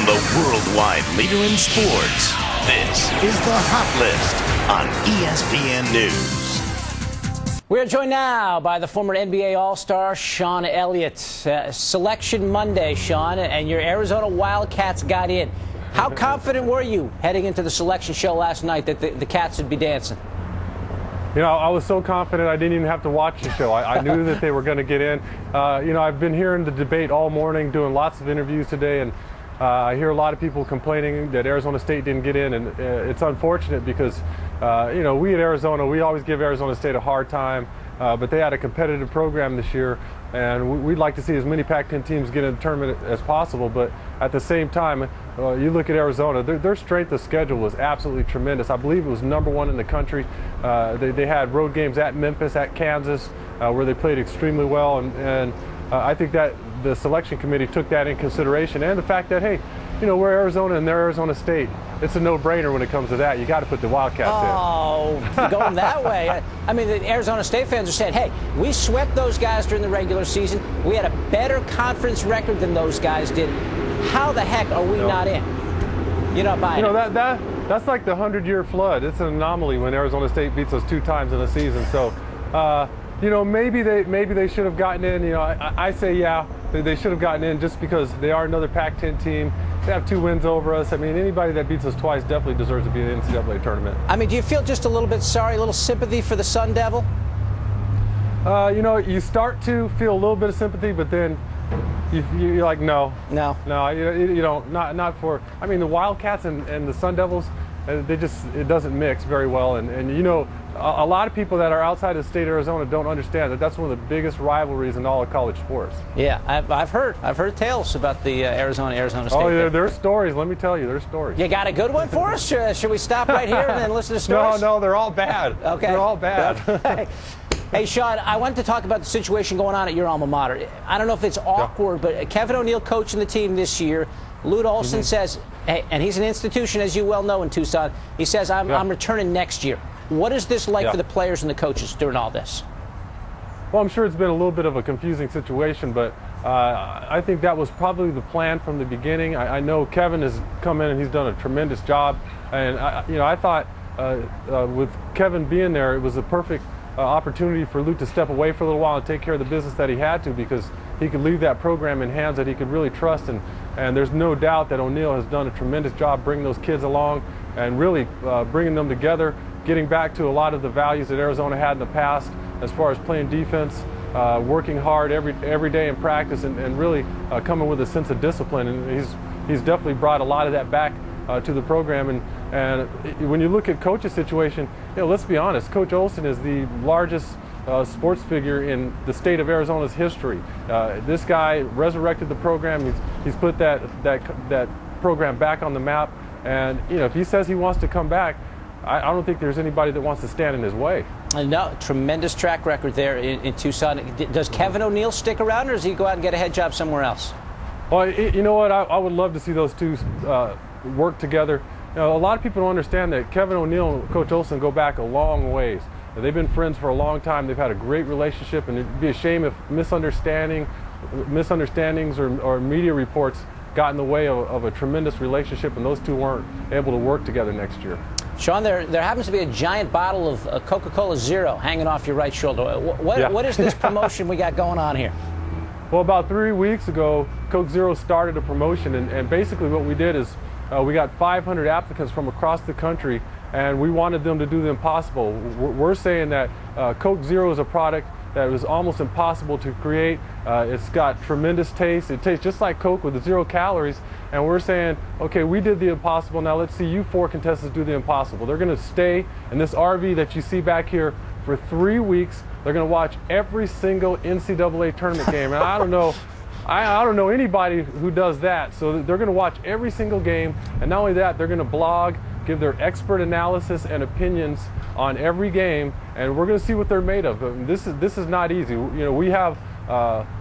From the worldwide leader in sports, this is the Hot List on ESPN News. We are joined now by the former NBA All-Star Sean Elliot. Selection Monday, Sean, and your Arizona Wildcats got in. How confident were you heading into the selection show last night that the Cats would be dancing? You know, I was so confident I didn't even have to watch the show. I knew that they were going to get in. You know, I've been hearing the debate all morning, doing lots of interviews today, and I hear a lot of people complaining that Arizona State didn't get in, and it's unfortunate because, you know, we at Arizona, we always give Arizona State a hard time, but they had a competitive program this year, and we'd like to see as many Pac-10 teams get in the tournament as possible, but at the same time, you look at Arizona, their strength of schedule was absolutely tremendous. I believe it was #1 in the country. They had road games at Memphis, at Kansas, where they played extremely well, and I think that the selection committee took that in consideration, and the fact that, hey, you know, we're Arizona and they're Arizona State. It's a no-brainer when it comes to that. You got to put the Wildcats in. Oh, going that way. I mean, the Arizona State fans are saying, hey, we swept those guys during the regular season. We had a better conference record than those guys did. How the heck are we not in? You're not buying it. That's like the 100-year flood. It's an anomaly when Arizona State beats us 2 times in a season. So, you know, maybe they should have gotten in. You know, I say, yeah, they should have gotten in just because they are another Pac-10 team. They have 2 wins over us. I mean, anybody that beats us twice definitely deserves to be in the NCAA tournament. I mean, do you feel just a little bit sorry, a little sympathy for the Sun Devil? You know, you start to feel a little bit of sympathy, but then you're like, no, you don't. Not for. I mean, the Wildcats and the Sun Devils, it doesn't mix very well. And you know, a lot of people that are outside of the state of Arizona don't understand that that's one of the biggest rivalries in all of college sports. Yeah, I've heard tales about the Arizona State. Oh, yeah, there's stories. Let me tell you, there's stories. You got a good one for us? Should we stop right here and then listen to stories? No, they're all bad. Okay, they're all bad. Hey, Sean, I wanted to talk about the situation going on at your alma mater. I don't know if it's awkward, but Kevin O'Neill coaching the team this year. Lute Olson says, hey, and he's an institution, as you well know, in Tucson. He says, I'm returning next year. What is this like for the players and the coaches during all this? Well, I'm sure it's been a little bit of a confusing situation, but I think that was probably the plan from the beginning. I know Kevin has come in and he's done a tremendous job. And, you know, I thought with Kevin being there, it was a perfect opportunity for Lute to step away for a little while and take care of the business that he had to, because he could leave that program in hands that he could really trust. And there's no doubt that O'Neill has done a tremendous job bringing those kids along and really bringing them together, getting back to a lot of the values that Arizona had in the past as far as playing defense, working hard every day in practice, and really coming with a sense of discipline. And he's definitely brought a lot of that back to the program. And when you look at coach's situation, you know, let's be honest, Coach Olson is the largest sports figure in the state of Arizona's history. This guy resurrected the program. He's put that program back on the map. And you know, if he says he wants to come back, I don't think there's anybody that wants to stand in his way. No, tremendous track record there in Tucson. Does Kevin O'Neill stick around, or does he go out and get a head job somewhere else? Well, you know what? I would love to see those two work together. You know, a lot of people don't understand that Kevin O'Neill and Coach Olson go back a long ways. They've been friends for a long time. They've had a great relationship, and it'd be a shame if misunderstandings or media reports got in the way of a tremendous relationship and those two weren't able to work together next year. Sean, there happens to be a giant bottle of Coca-Cola Zero hanging off your right shoulder. What is this promotion we got going on here? Well, about 3 weeks ago, Coke Zero started a promotion, and basically what we did is we got 500 applicants from across the country, and we wanted them to do the impossible. We're saying that Coke Zero is a product that was almost impossible to create. It's got tremendous taste. It tastes just like Coke with 0 calories. And we're saying, okay, we did the impossible. Now let's see you 4 contestants do the impossible. They're going to stay in this RV that you see back here for 3 weeks. They're going to watch every single NCAA tournament game. And I don't know anybody who does that. So they're going to watch every single game. And not only that, they're going to blog, give their expert analysis and opinions on every game, and we're going to see what they're made of. This is not easy. You know, we have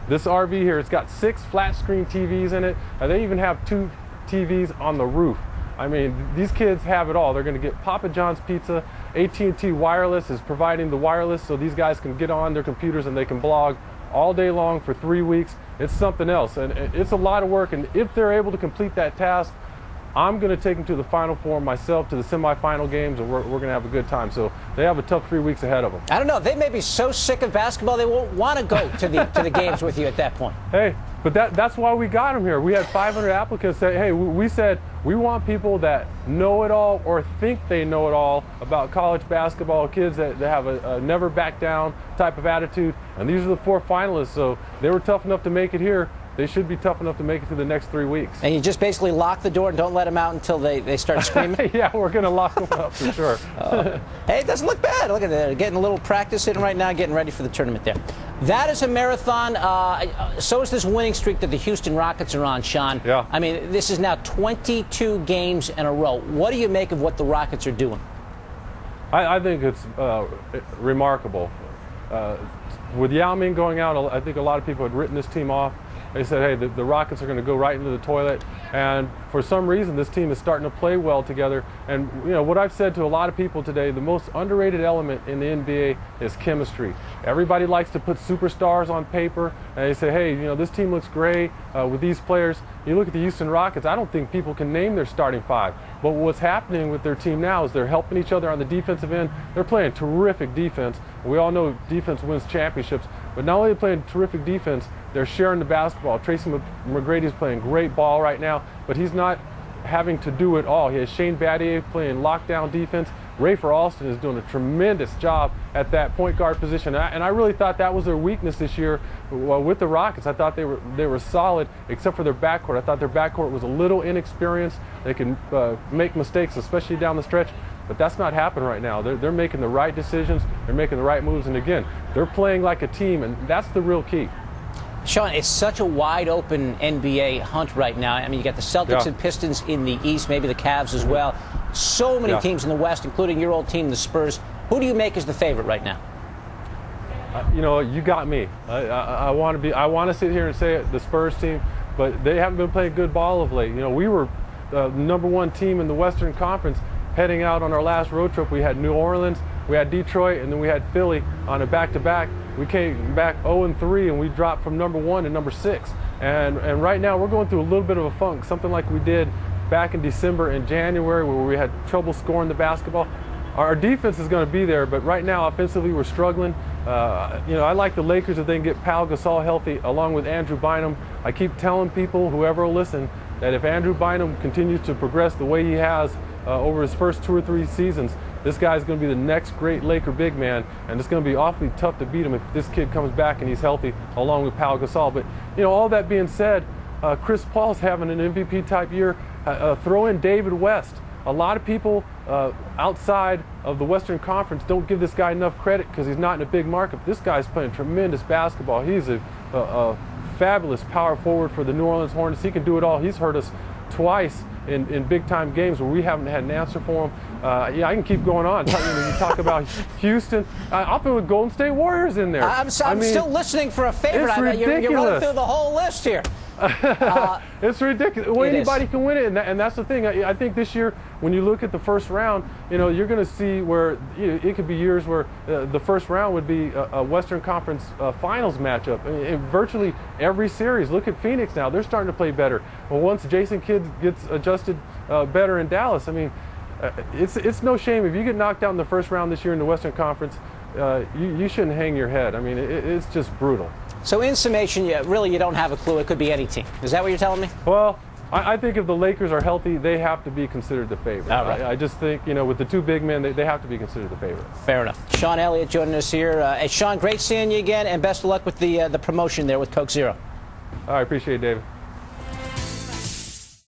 this RV here. It's got 6 flat screen TVs in it. They even have 2 TVs on the roof. I mean, these kids have it all. They're going to get Papa John's pizza. AT&T Wireless is providing the wireless so these guys can get on their computers and they can blog all day long for 3 weeks. it's something else, and it's a lot of work. And if they're able to complete that task, I'm going to take them to the Final Four myself, to the semifinal games, and we're going to have a good time. So they have a tough 3 weeks ahead of them. I don't know. They may be so sick of basketball they won't want to go to the games with you at that point. Hey, but that's why we got them here. We had 500 applicants say, hey, we said we want people that know it all or think they know it all about college basketball, kids that have a never back down type of attitude. And these are the 4 finalists, so they were tough enough to make it here. They should be tough enough to make it to the next 3 weeks. And you just basically lock the door and don't let them out until they start screaming? Yeah, we're going to lock them up for sure. Hey, it doesn't look bad. Look at that. Getting a little practice in right now, getting ready for the tournament there. That is a marathon. So is this winning streak that the Houston Rockets are on, Sean. Yeah. I mean, this is now 22 games in a row. What do you make of what the Rockets are doing? I think it's remarkable. With Yao Ming going out, I think a lot of people had written this team off. They said, hey, the Rockets are going to go right into the toilet. And for some reason, this team is starting to play well together. And, you know, what I've said to a lot of people today, the most underrated element in the NBA is chemistry. Everybody likes to put superstars on paper. And they say, hey, you know, this team looks great with these players. You look at the Houston Rockets, I don't think people can name their starting 5. But what's happening with their team now is they're helping each other on the defensive end. They're playing terrific defense. We all know defense wins championships. But not only are they playing terrific defense, they're sharing the basketball. Tracy McGrady's playing great ball right now, but he's not having to do it all. He has Shane Battier playing lockdown defense. Rafer Alston is doing a tremendous job at that point guard position. And I really thought that was their weakness this year with the Rockets. I thought they were solid, except for their backcourt. I thought their backcourt was a little inexperienced. They can make mistakes, especially down the stretch. But that's not happening right now. They're making the right decisions. They're making the right moves. And again, they're playing like a team, and that's the real key. Sean, it's such a wide-open NBA hunt right now. I mean, you got the Celtics and Pistons in the East, maybe the Cavs as well. So many teams in the West, including your old team, the Spurs. Who do you make as the favorite right now? You know, you got me. I want to sit here and say it, the Spurs team, but they haven't been playing good ball of late. You know, we were #1 team in the Western Conference heading out on our last road trip. We had New Orleans, we had Detroit, and then we had Philly on a back-to-back. We came back 0-3, and we dropped from #1 to #6. And right now we're going through a little bit of a funk, something like we did back in December and January where we had trouble scoring the basketball. Our defense is going to be there, but right now offensively we're struggling. You know, I like the Lakers if they can get Pau Gasol healthy along with Andrew Bynum. I keep telling people, whoever will listen, that if Andrew Bynum continues to progress the way he has over his first 2 or 3 seasons, this guy's going to be the next great Laker big man, and it's going to be awfully tough to beat him if this kid comes back and he's healthy along with Pau Gasol. But, you know, all that being said, Chris Paul's having an MVP type year. Throw in David West. A lot of people outside of the Western Conference don't give this guy enough credit because he's not in a big market. This guy's playing tremendous basketball. He's a fabulous power forward for the New Orleans Hornets. He can do it all. He's hurt us twice in big-time games where we haven't had an answer for him. Yeah, I can keep going on. You talk about Houston. I'll throw the Golden State Warriors in there. I'm still listening for a favorite. It's ridiculous. You're running through the whole list here. It's ridiculous. Well, anybody can win it, and that's the thing. I think this year, when you look at the first round, you know, you're going to see where it could be years where the first round would be a Western Conference Finals matchup. In virtually every series. Look at Phoenix now; they're starting to play better. Well, once Jason Kidd gets adjusted better in Dallas, I mean, it's no shame if you get knocked out in the first round this year in the Western Conference. You shouldn't hang your head. I mean, it's just brutal. So in summation, you don't have a clue. It could be any team. Is that what you're telling me? Well, I think if the Lakers are healthy, they have to be considered the favorite. All right. I just think, you know, with the 2 big men, they have to be considered the favorite. Fair enough. Sean Elliot joining us here. Hey, Sean, great seeing you again, and best of luck with the promotion there with Coke Zero. I appreciate it, David.